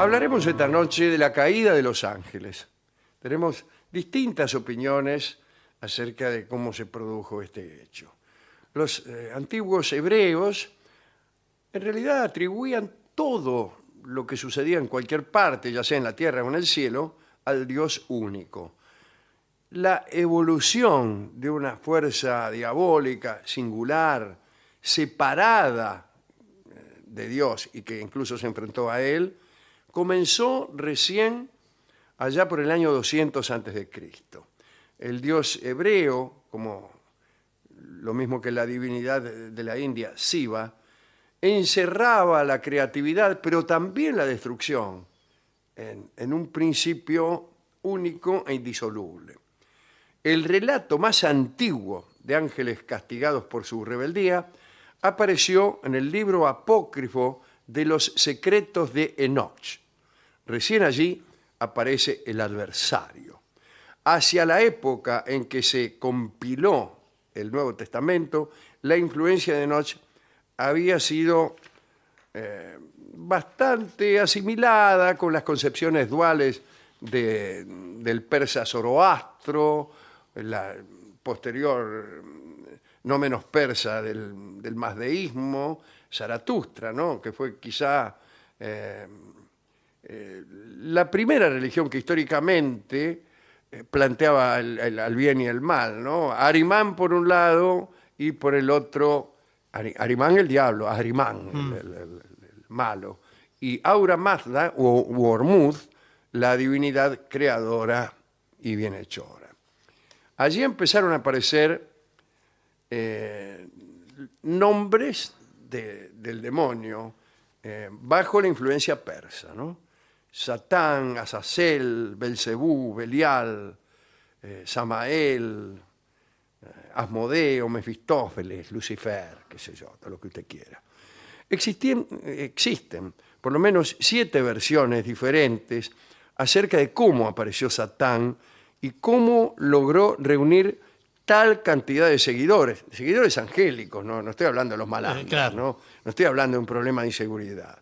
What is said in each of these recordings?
Hablaremos esta noche de la caída de los ángeles. Tenemos distintas opiniones acerca de cómo se produjo este hecho. Los antiguos hebreos en realidad atribuían todo lo que sucedía en cualquier parte, ya sea en la tierra o en el cielo, al Dios único. La evolución de una fuerza diabólica, singular, separada de Dios y que incluso se enfrentó a él, comenzó recién allá por el año 200 antes de Cristo. El Dios hebreo, como lo mismo que la divinidad de la India, Shiva, encerraba la creatividad, pero también la destrucción, en un principio único e indisoluble. El relato más antiguo de ángeles castigados por su rebeldía apareció en el libro apócrifo de los secretos de Enoch. Recién allí aparece el adversario. Hacia la época en que se compiló el Nuevo Testamento, la influencia de Enoch había sido bastante asimilada con las concepciones duales del persa Zoroastro, la posterior, no menos persa, del mazdeísmo, Zaratustra, ¿no? Que fue quizá la primera religión que históricamente planteaba al bien y el mal, ¿no? Ahrimán por un lado y por el otro, Ahrimán el diablo, Ahrimán el malo, y Ahura Mazda u Ormuzd, la divinidad creadora y bienhechora. Allí empezaron a aparecer nombres del demonio bajo la influencia persa, ¿no? Satán, Azazel, Belcebú, Belial, Samael, Asmodeo, Mefistófeles, Lucifer, qué sé yo, todo lo que usted quiera. Existen por lo menos 7 versiones diferentes acerca de cómo apareció Satán y cómo logró reunir tal cantidad de seguidores angélicos, no estoy hablando de los malandros, claro. no estoy hablando de un problema de inseguridad.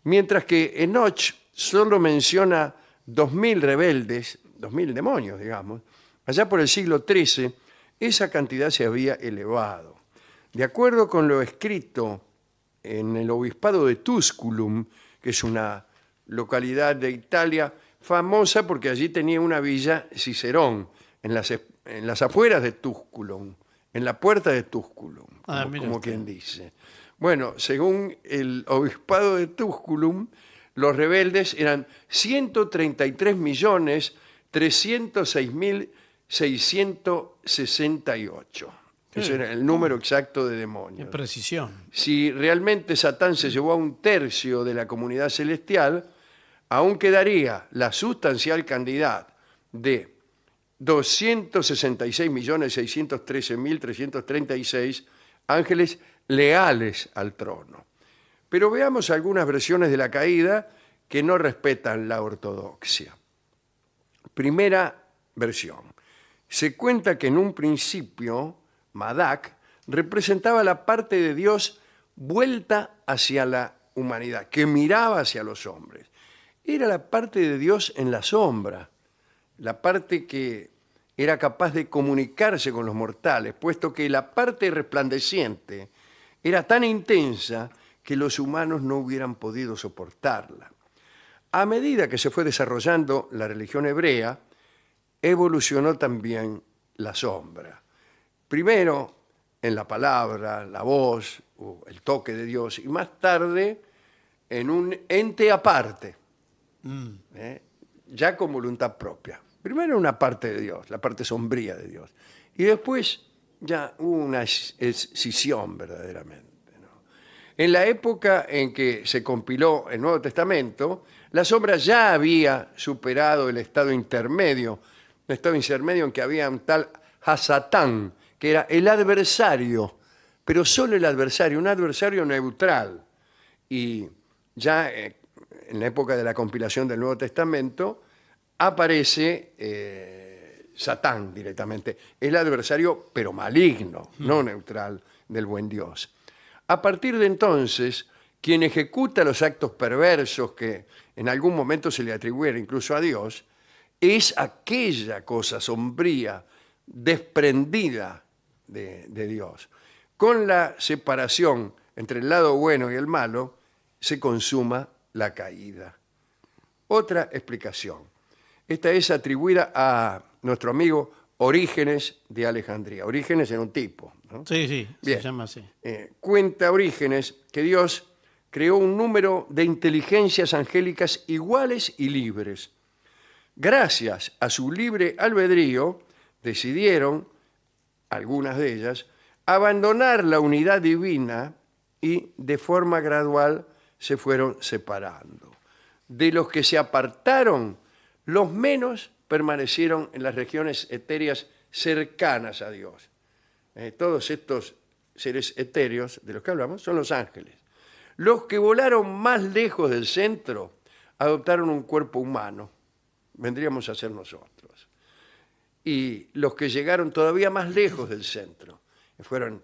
Mientras que Enoch solo menciona 2000 rebeldes, 2000 demonios, digamos, allá por el siglo XIII, esa cantidad se había elevado. De acuerdo con lo escrito en el obispado de Tusculum, que es una localidad de Italia famosa porque allí tenía una villa Cicerón, en las afueras de Tusculum, en la puerta de Tusculum, como quien dice. Bueno, según el obispado de Tusculum, los rebeldes eran 133.306.668. Ese era el número exacto de demonios. Qué precisión. Si realmente Satán se llevó a 1/3 de la comunidad celestial, aún quedaría la sustancial cantidad de 266.613.336 ángeles leales al trono. Pero veamos algunas versiones de la caída que no respetan la ortodoxia. Primera versión. Se cuenta que en un principio Madak representaba la parte de Dios vuelta hacia la humanidad, que miraba hacia los hombres. Era la parte de Dios en la sombra, la parte que era capaz de comunicarse con los mortales, puesto que la parte resplandeciente era tan intensa que los humanos no hubieran podido soportarla. A medida que se fue desarrollando la religión hebrea, evolucionó también la sombra. Primero en la palabra, la voz, o el toque de Dios, y más tarde en un ente aparte, ya con voluntad propia. Primero una parte de Dios, la parte sombría de Dios, y después ya una escisión verdaderamente, ¿no? En la época en que se compiló el Nuevo Testamento, la sombra ya había superado el estado intermedio en que había un tal Hasatán, que era el adversario, pero solo el adversario, un adversario neutral. Y ya en la época de la compilación del Nuevo Testamento aparece Satán directamente, el adversario pero maligno, no neutral, del buen Dios. A partir de entonces quien ejecuta los actos perversos que en algún momento se le atribuyen incluso a Dios, es aquella cosa sombría, desprendida de Dios. Con la separación entre el lado bueno y el malo, se consuma la caída. Otra explicación. Esta es atribuida a nuestro amigo Orígenes de Alejandría. Orígenes era un tipo, ¿no? Sí, sí, Bien. se llama así. Cuenta Orígenes que Dios creó un número de inteligencias angélicas iguales y libres. Gracias a su libre albedrío, decidieron, algunas de ellas, abandonar la unidad divina y de forma gradual se fueron separando. De los que se apartaron, los menos permanecieron en las regiones etéreas cercanas a Dios. Todos estos seres etéreos de los que hablamos son los ángeles. Los que volaron más lejos del centro adoptaron un cuerpo humano. Vendríamos a ser nosotros. Y los que llegaron todavía más lejos del centro, que fueron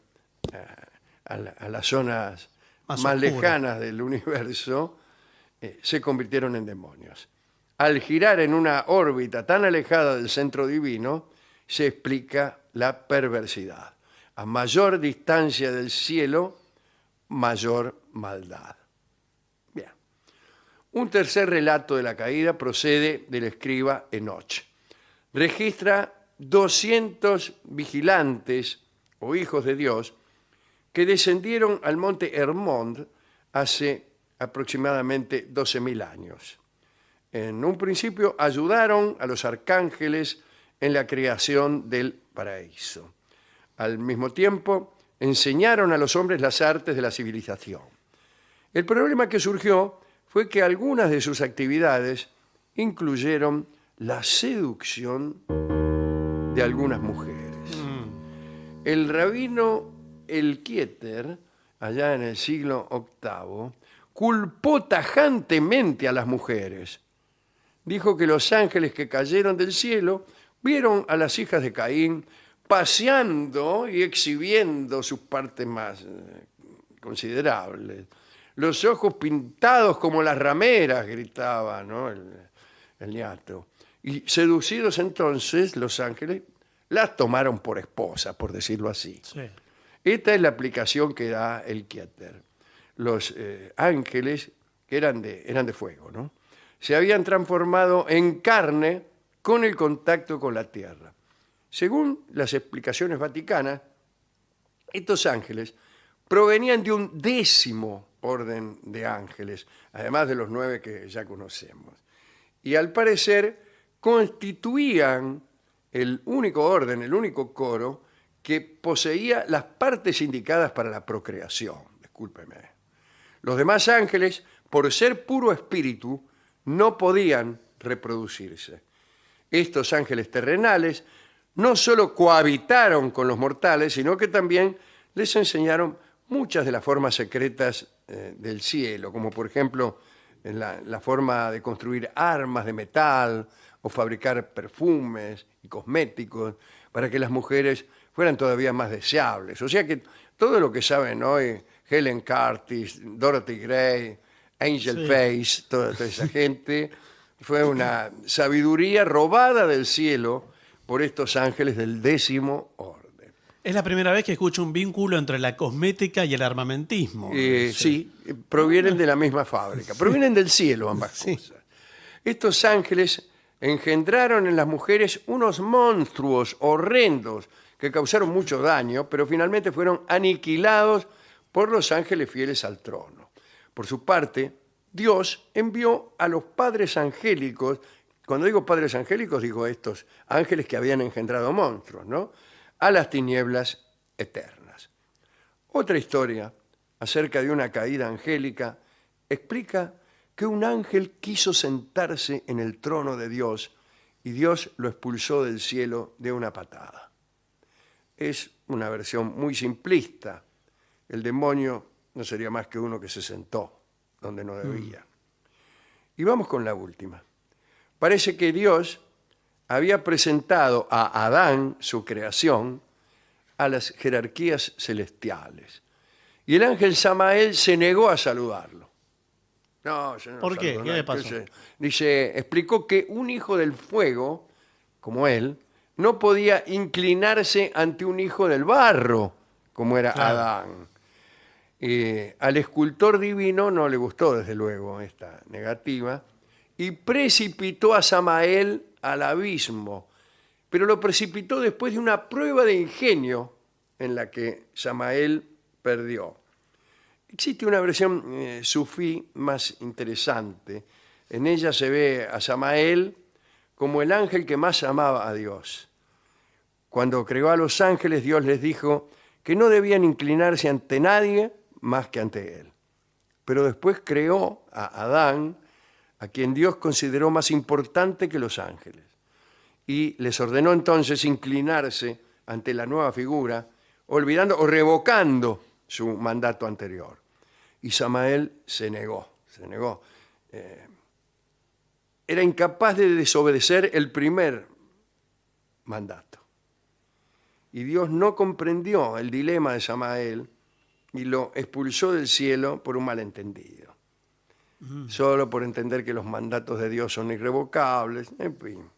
a las zonas más lejanas del universo, se convirtieron en demonios. Al girar en una órbita tan alejada del centro divino, se explica la perversidad. A mayor distancia del cielo, mayor maldad. Bien. Un tercer relato de la caída procede del escriba Enoch. Registra 200 vigilantes o hijos de Dios que descendieron al monte Hermón hace aproximadamente 12.000 años. En un principio ayudaron a los arcángeles en la creación del paraíso. Al mismo tiempo, enseñaron a los hombres las artes de la civilización. El problema que surgió fue que algunas de sus actividades incluyeron la seducción de algunas mujeres. El rabino Elkieter, allá en el siglo VIII, culpó tajantemente a las mujeres. Dijo que los ángeles que cayeron del cielo vieron a las hijas de Caín paseando y exhibiendo sus partes más considerables. Los ojos pintados como las rameras, gritaba, ¿no? el ñato. Y seducidos entonces, los ángeles las tomaron por esposas, por decirlo así. Sí. Esta es la aplicación que da el Kieter. Los ángeles, que eran de fuego, ¿no?, se habían transformado en carne con el contacto con la tierra. Según las explicaciones vaticanas, estos ángeles provenían de un 10º orden de ángeles, además de los 9 que ya conocemos. Y al parecer constituían el único orden, el único coro que poseía las partes indicadas para la procreación. Discúlpeme. Los demás ángeles, por ser puro espíritu, no podían reproducirse. Estos ángeles terrenales no solo cohabitaron con los mortales, sino que también les enseñaron muchas de las formas secretas del cielo, como por ejemplo la forma de construir armas de metal o fabricar perfumes y cosméticos para que las mujeres fueran todavía más deseables. O sea que todo lo que saben hoy, Helen Curtis, Dorothy Gray, Angel Face, toda esa gente, fue una sabiduría robada del cielo por estos ángeles del 10º orden. Es la primera vez que escucho un vínculo entre la cosmética y el armamentismo. Sí, provienen de la misma fábrica, provienen del cielo ambas cosas. Estos ángeles engendraron en las mujeres unos monstruos horrendos que causaron mucho daño, pero finalmente fueron aniquilados por los ángeles fieles al trono. Por su parte, Dios envió a los padres angélicos, cuando digo padres angélicos, digo estos ángeles que habían engendrado monstruos, ¿no?, a las tinieblas eternas. Otra historia acerca de una caída angélica explica que un ángel quiso sentarse en el trono de Dios y Dios lo expulsó del cielo de una patada. Es una versión muy simplista. El demonio no sería más que uno que se sentó donde no debía. Y vamos con la última. Parece que Dios había presentado a Adán, su creación, a las jerarquías celestiales. Y el ángel Samael se negó a saludarlo. No, yo no ¿Por qué? saludo ¿Qué nada. le pasó? Dice, explicó que un hijo del fuego, como él, no podía inclinarse ante un hijo del barro, como era Claro. Adán. Al escultor divino no le gustó, desde luego, esta negativa, y precipitó a Samael al abismo, pero lo precipitó después de una prueba de ingenio en la que Samael perdió. Existe una versión sufí más interesante. En ella se ve a Samael como el ángel que más amaba a Dios. Cuando creó a los ángeles, Dios les dijo que no debían inclinarse ante nadie más que ante él. Pero después creó a Adán, a quien Dios consideró más importante que los ángeles. Y les ordenó entonces inclinarse ante la nueva figura, olvidando o revocando su mandato anterior. Y Samael se negó. Era incapaz de desobedecer el primer mandato. Y Dios no comprendió el dilema de Samael y lo expulsó del cielo por un malentendido. Solo por entender que los mandatos de Dios son irrevocables, en fin.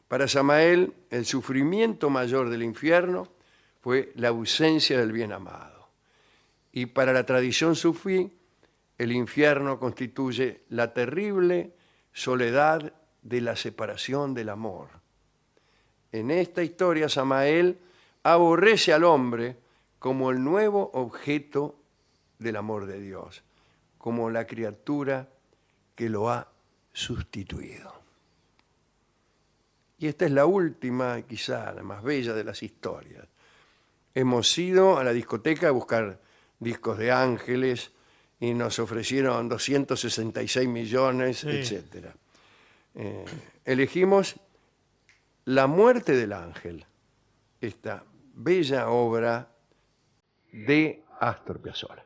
Para Samael, el sufrimiento mayor del infierno fue la ausencia del bien amado. Y para la tradición sufí, el infierno constituye la terrible soledad de la separación del amor. En esta historia, Samael aborrece al hombre como el nuevo objeto del amor de Dios, como la criatura que lo ha sustituido. Y esta es la última, quizá la más bella de las historias. Hemos ido a la discoteca a buscar discos de ángeles y nos ofrecieron 266 millones, Sí. etc. Elegimos La muerte del ángel, esta bella obra de Astor Piazzolla.